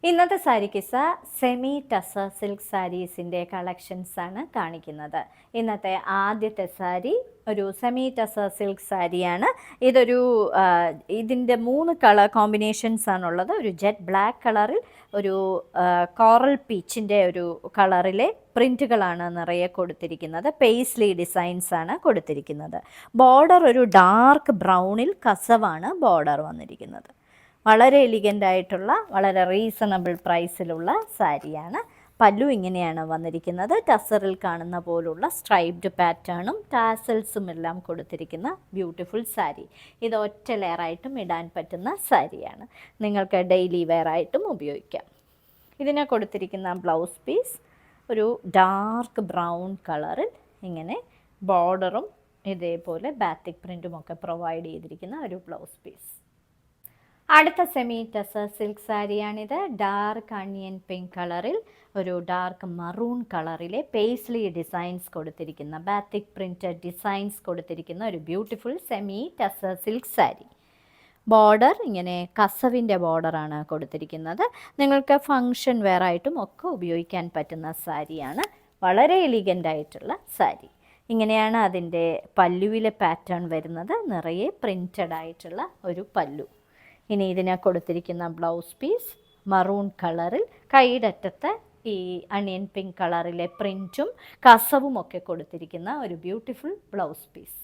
ഇന്നത്തെ sari കിസ്സ semi tussar silk സാരീസിൻ്റെ കളക്ഷൻസാണ് കാണിക്കുന്നത്. ഇന്നത്തെ ആദ്യത്തെ സാരി ഒരു സെമി ടസർ സിൽക്ക് സാരിയാണ്. ഇതിൻ്റെ 3 കളർ കോമ്പിനേഷൻസ് ആണുള്ളത്. ഒരു ജെറ്റ് ബ്ലാക്ക് കളറിൽ, ഒരു കോറൽ പീച്ചിൻ്റെ ഒരു കളറിലെ പ്രിൻറ്റുകളാണ് നിറയെ കൊടുത്തിരിക്കുന്നത്. പേസ്ലി ഡിസൈൻസ് ആണ് കൊടുത്തിരിക്കുന്നത്. ബോർഡർ ഒരു ഡാർക്ക് ബ്രൗണിൽ കസവാണ് ബോർഡർ വന്നിരിക്കുന്നത്. വളരെ എലിഗൻ്റ് ആയിട്ടുള്ള വളരെ റീസണബിൾ പ്രൈസിലുള്ള സാരിയാണ്. പല്ലു ഇങ്ങനെയാണ് വന്നിരിക്കുന്നത്. ടസറിൽ കാണുന്ന പോലുള്ള സ്ട്രൈപ്ഡ് പാറ്റേണും ടാസൽസും എല്ലാം കൊടുത്തിരിക്കുന്ന ബ്യൂട്ടിഫുൾ സാരി. ഇത് ഒറ്റ ലെയറായിട്ടും ഇടാൻ പറ്റുന്ന സാരിയാണ്. നിങ്ങൾക്ക് ഡെയിലി വെയർ ആയിട്ടും ഉപയോഗിക്കാം. ഇതിനെ കൊടുത്തിരിക്കുന്ന ബ്ലൗസ് പീസ് ഒരു ഡാർക്ക് ബ്രൗൺ കളറിൽ ഇങ്ങനെ ബോർഡറും ഇതേപോലെ ബാത്തിക് പ്രിൻറ്റും ഒക്കെ പ്രൊവൈഡ് ചെയ്തിരിക്കുന്ന ഒരു ബ്ലൗസ് പീസ്. അടുത്ത സെമി ടസർ സിൽക്ക് സാരിയാണിത്. ഡാർക്ക് അണിയൻ പിങ്ക് കളറിൽ ഒരു ഡാർക്ക് മറൂൺ കളറിലെ പേസ്ലി ഡിസൈൻസ് കൊടുത്തിരിക്കുന്ന ബാത്തിക് പ്രിൻറ്റഡ് ഡിസൈൻസ് കൊടുത്തിരിക്കുന്ന ഒരു beautiful semi tussar silk sari. Border ഇങ്ങനെ കസവിൻ്റെ ബോർഡറാണ് കൊടുത്തിരിക്കുന്നത്. നിങ്ങൾക്ക് ഫങ്ഷൻ വെയർ ആയിട്ടും ഒക്കെ ഉപയോഗിക്കാൻ പറ്റുന്ന സാരിയാണ്. വളരെ എലിഗൻ്റ് ആയിട്ടുള്ള സാരി. ഇങ്ങനെയാണ് അതിൻ്റെ പല്ലുവിലെ പാറ്റേൺ വരുന്നത്. നിറയെ പ്രിൻറ്റഡ് ആയിട്ടുള്ള ഒരു പല്ലു. ഇനി ഇതിനെ കൊടുത്തിരിക്കുന്ന ബ്ലൗസ് പീസ് മറൂൺ കളറിൽ കൈയുടെ അറ്റത്ത് ഈ അണിയൻ പിങ്ക് കളറിലെ പ്രിൻറ്റും കസവും ഒക്കെ കൊടുത്തിരിക്കുന്ന ഒരു ബ്യൂട്ടിഫുൾ ബ്ലൗസ് പീസ്.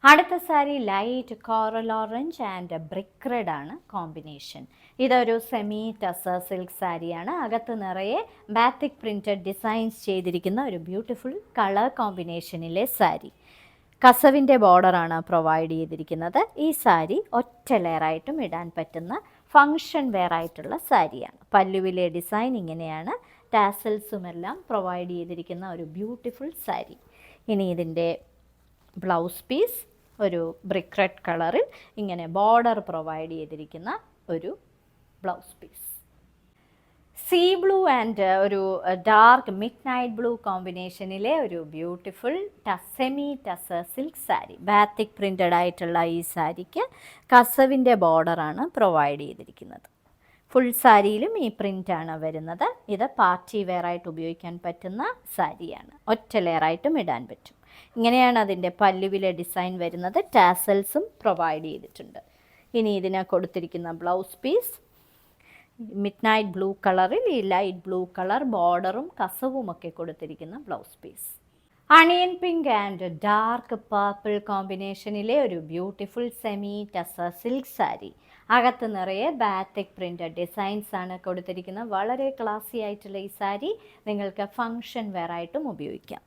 അടുത്ത sari light coral orange and brick red ആണ് കോമ്പിനേഷൻ. ഇതൊരു സെമി ടസർ സിൽക്ക് സാരിയാണ്. അകത്ത് നിറയെ ബാത്തിക് പ്രിൻറ്റഡ് ഡിസൈൻസ് ചെയ്തിരിക്കുന്ന ഒരു ബ്യൂട്ടിഫുൾ കളർ കോമ്പിനേഷനിലെ സാരി. കസവിൻ്റെ ബോർഡറാണ് പ്രൊവൈഡ് ചെയ്തിരിക്കുന്നത്. ഈ സാരി ഒറ്റ ലെയറായിട്ടും ഇടാൻ പറ്റുന്ന ഫങ്ഷൻ വെയർ ആയിട്ടുള്ള സാരിയാണ്. പല്ലുവിലെ ഡിസൈൻ ഇങ്ങനെയാണ്. ടാസൽസുമെല്ലാം പ്രൊവൈഡ് ചെയ്തിരിക്കുന്ന ഒരു ബ്യൂട്ടിഫുൾ സാരി. ഇനി ഇതിൻ്റെ ബ്ലൗസ് പീസ് ഒരു ബ്രിക്ക് റെഡ് കളറിൽ ഇങ്ങനെ ബോർഡർ പ്രൊവൈഡ് ചെയ്തിരിക്കുന്ന ഒരു blouse piece. Sea blue and ഒരു ഡാർക്ക് മിഡ് നൈറ്റ് ബ്ലൂ കോമ്പിനേഷനിലെ ഒരു beautiful semi tussar silk sari. Batik printed ആയിട്ടുള്ള ഈ സാരിക്ക് കസവിൻ്റെ ബോർഡറാണ് പ്രൊവൈഡ് ചെയ്തിരിക്കുന്നത്. ഫുൾ സാരിയിലും ഈ പ്രിൻ്റാണ് വരുന്നത്. ഇത് പാർട്ടി വെയർ ആയിട്ട് ഉപയോഗിക്കാൻ പറ്റുന്ന സാരിയാണ്. ഒറ്റ ലെയറായിട്ടും ഇടാൻ പറ്റും. ഇങ്ങനെയാണ് അതിൻ്റെ പല്ലുവിലെ ഡിസൈൻ വരുന്നത്. ടാസൽസും പ്രൊവൈഡ് ചെയ്തിട്ടുണ്ട്. ഇനി ഇതിനെ കൊടുത്തിരിക്കുന്ന blouse piece midnight blue കളറിൽ ഈ ലൈറ്റ് ബ്ലൂ കളർ ബോർഡറും കസവും ഒക്കെ കൊടുത്തിരിക്കുന്ന blouse piece. Onion pink and dark purple കോമ്പിനേഷനിലെ ഒരു beautiful semi tussar silk sari. അകത്ത് നിറയെ ബാത്തിക് പ്രിൻറ്റഡ് ഡിസൈൻസ് ആണ് കൊടുത്തിരിക്കുന്നത്. വളരെ ക്ലാസി ആയിട്ടുള്ള ഈ സാരി നിങ്ങൾക്ക് ഫങ്ഷൻ വെയർ ആയിട്ടും ഉപയോഗിക്കാം.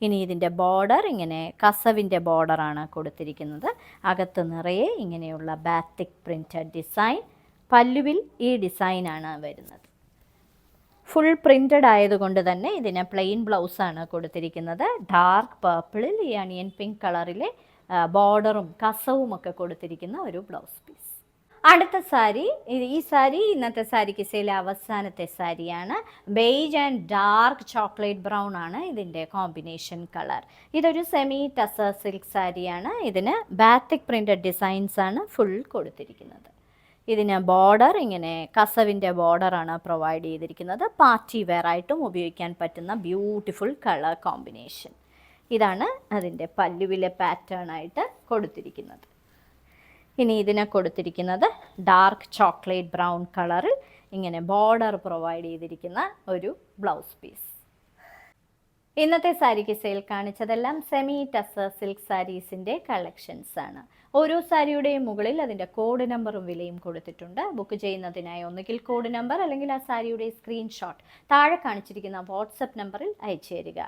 ഇനി ഇതിൻ്റെ ബോർഡർ ഇങ്ങനെ കസവിൻ്റെ ബോർഡറാണ് കൊടുത്തിരിക്കുന്നത്. അകത്ത് നിറയെ ഇങ്ങനെയുള്ള ബാത്തിക് പ്രിൻറ്റഡ് ഡിസൈൻ. പല്ലുവിൽ ഈ ഡിസൈനാണ് വരുന്നത്. ഫുൾ പ്രിൻറ്റഡ് ആയതുകൊണ്ട് തന്നെ ഇതിന് പ്ലെയിൻ ബ്ലൗസാണ് കൊടുത്തിരിക്കുന്നത്. ഡാർക്ക് പർപ്പിളിൽ ഈ അണിയൻ പിങ്ക് കളറിലെ ബോർഡറും കസവും ഒക്കെ കൊടുത്തിരിക്കുന്ന ഒരു ബ്ലൗസ് പീസ്. അടുത്ത സാരി, ഈ സാരി ഇന്നത്തെ സാരി കിസയിലെ അവസാനത്തെ സാരിയാണ്. Beige and dark chocolate brown ആണ് ഇതിൻ്റെ കോമ്പിനേഷൻ കളർ. ഇതൊരു സെമി ടസർ സിൽക്ക് സാരിയാണ്. ഇതിന് ബാത്തിക് പ്രിൻറ്റഡ് ഡിസൈൻസ് ആണ് ഫുൾ കൊടുത്തിരിക്കുന്നത്. ഇതിന് ബോർഡർ ഇങ്ങനെ കസവിൻ്റെ ബോർഡറാണ് പ്രൊവൈഡ് ചെയ്തിരിക്കുന്നത്. പാർട്ടി വെയർ ആയിട്ടും ഉപയോഗിക്കാൻ പറ്റുന്ന ബ്യൂട്ടിഫുൾ കളർ കോമ്പിനേഷൻ. ഇതാണ് അതിൻ്റെ പല്ലുവിലെ പാറ്റേൺ ആയിട്ട് കൊടുത്തിരിക്കുന്നത്. ഇനി ഇതിനെ കൊടുത്തിരിക്കുന്നത് ഡാർക്ക് ചോക്ലേറ്റ് ബ്രൗൺ കളറിൽ ഇങ്ങനെ ബോർഡർ പ്രൊവൈഡ് ചെയ്തിരിക്കുന്ന ഒരു ബ്ലൗസ് പീസ്. ഇന്നത്തെ സാരി കിസയിൽ കാണിച്ചതെല്ലാം സെമി ടസർ സിൽക്ക് സാരീസിൻ്റെ കളക്ഷൻസ് ആണ്. ഓരോ സാരിയുടെയും മുകളിൽ അതിൻ്റെ കോഡ് നമ്പറും വിലയും കൊടുത്തിട്ടുണ്ട്. ബുക്ക് ചെയ്യുന്നതിനായി ഒന്നുകിൽ കോഡ് നമ്പർ അല്ലെങ്കിൽ ആ സാരിയുടെ സ്ക്രീൻഷോട്ട് താഴെ കാണിച്ചിരിക്കുന്ന വാട്സപ്പ് നമ്പറിൽ അയച്ചു തരിക.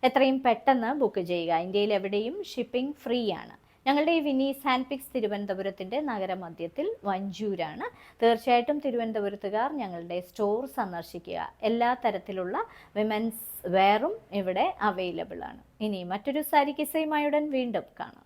എത്രയും പെട്ടെന്ന് ബുക്ക് ചെയ്യുക. ഇന്ത്യയിൽ എവിടെയും ഷിപ്പിംഗ് ഫ്രീ ആണ്. ഞങ്ങളുടെ ഈ വിനീസ് ഹാൻഡ് പിക്സ് തിരുവനന്തപുരത്തിൻ്റെ നഗരമധ്യത്തിൽ വഞ്ചൂരാണ്. തീർച്ചയായിട്ടും തിരുവനന്തപുരത്തുകാർ ഞങ്ങളുടെ സ്റ്റോർ സന്ദർശിക്കുക. എല്ലാ തരത്തിലുള്ള വിമൻസ് വെയറും ഇവിടെ അവൈലബിൾ ആണ്. ഇനി മറ്റൊരു സാരി കിസയുമായി ഉടൻ വീണ്ടും കാണാം.